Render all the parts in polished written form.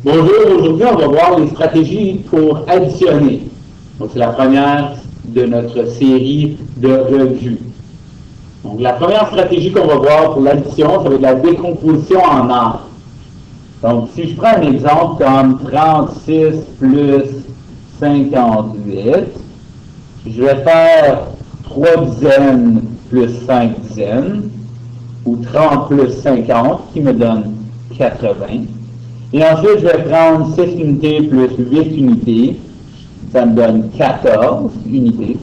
Bonjour, aujourd'hui on va voir les stratégies pour additionner. Donc c'est la première de notre série de revues. Donc la première stratégie qu'on va voir pour l'addition, ça va être la décomposition en nombres. Donc si je prends un exemple comme 36 plus 58, je vais faire 3 dizaines plus 5 dizaines, ou 30 plus 50 qui me donne 80. Et ensuite, je vais prendre 6 unités plus 8 unités. Ça me donne 14 unités.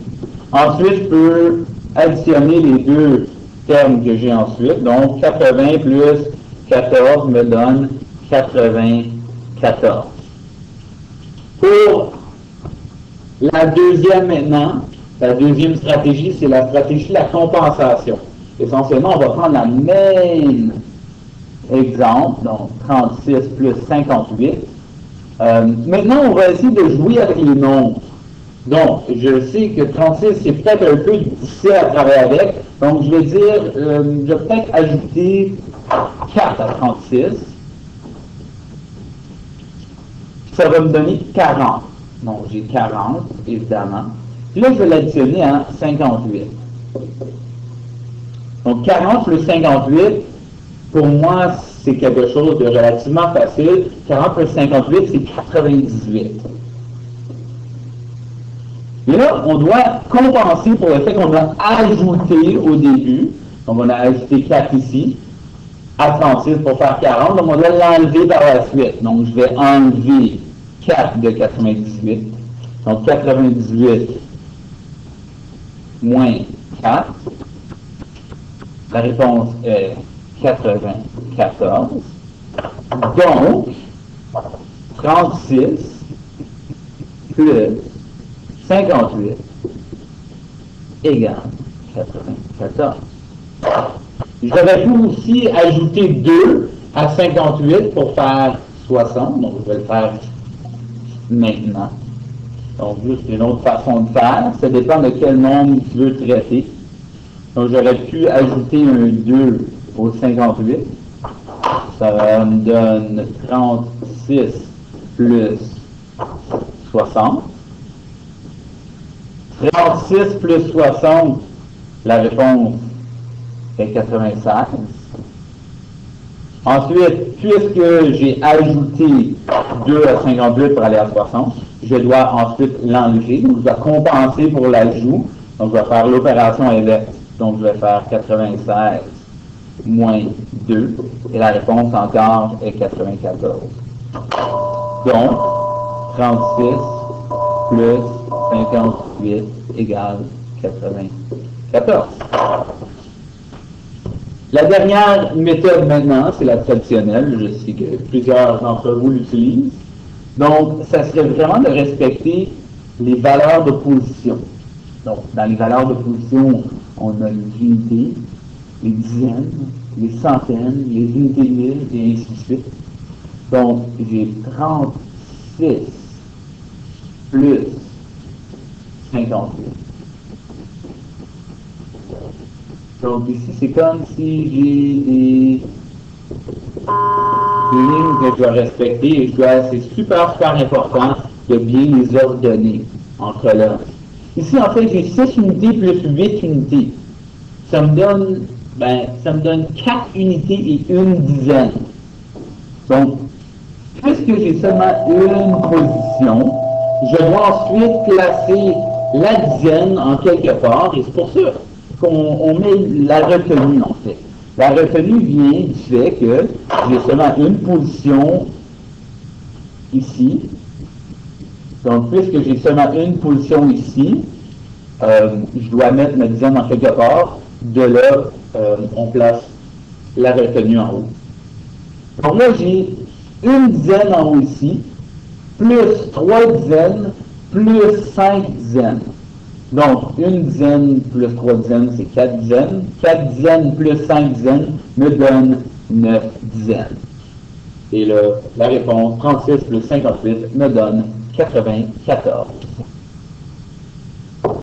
Ensuite, je peux additionner les deux termes que j'ai ensuite. Donc, 80 plus 14 me donne 94. Pour la deuxième maintenant, la deuxième stratégie, c'est la stratégie de la compensation. Essentiellement, on va prendre la même exemple, donc 36 plus 58. Maintenant, on va essayer de jouer avec les nombres. Donc, je sais que 36, c'est peut-être un peu difficile à travailler avec. Donc, je vais dire, je vais peut-être ajouter 4 à 36. Ça va me donner 40. Donc, j'ai 40, évidemment. Puis là, je vais l'additionner à 58. Donc, 40 plus 58, pour moi, c'est quelque chose de relativement facile. 40 plus 58, c'est 98. Et là, on doit compenser pour le fait qu'on a ajouté au début. Donc, on a ajouté 4 ici, à 36 pour faire 40. Donc, on doit l'enlever par la suite. Donc, je vais enlever 4 de 98. Donc, 98 moins 4. La réponse est 94. Donc, 36 plus 58 égale 94. J'aurais pu aussi ajouter 2 à 58 pour faire 60. Donc, je vais le faire maintenant. Donc, juste une autre façon de faire. Ça dépend de quel nombre tu veux traiter. Donc, j'aurais pu ajouter un 2 au 58. Ça me donne 36 plus 60. 36 plus 60, la réponse est 96. Ensuite, puisque j'ai ajouté 2 à 58 pour aller à 60, je dois ensuite l'enlever. Donc, je dois compenser pour l'ajout. Donc, je vais faire l'opération inverse. Donc, je vais faire 96 moins 2. Et la réponse encore est 94. Donc, 36 plus 58 égale 94. La dernière méthode maintenant, c'est la traditionnelle. Je sais que plusieurs d'entre vous l'utilisent. Donc, ça serait vraiment de respecter les valeurs de position. Donc, dans les valeurs de position, on a les unités, les dizaines, les centaines, les unités mille, et ainsi de suite. Donc, j'ai 36 plus 58. Donc, ici, c'est comme si j'ai des lignes que je dois respecter et c'est super important de bien les ordonner entre là. Ici, en fait, j'ai 6 unités plus 8 unités. Ça me donne 4 unités et une dizaine. Donc, puisque j'ai seulement une position, je dois ensuite placer la dizaine en quelque part, et c'est pour ça qu'on met la retenue, en fait. La retenue vient du fait que j'ai seulement une position ici. Donc, puisque j'ai seulement une position ici, je dois mettre ma dizaine en quelque part. De là, on place la retenue en haut. Donc là, j'ai une dizaine en haut ici, plus 3 dizaines, plus 5 dizaines. Donc, une dizaine plus 3 dizaines, c'est 4 dizaines. 4 dizaines plus 5 dizaines me donne 9 dizaines. Et là, la réponse 36 plus 58 me donne 94.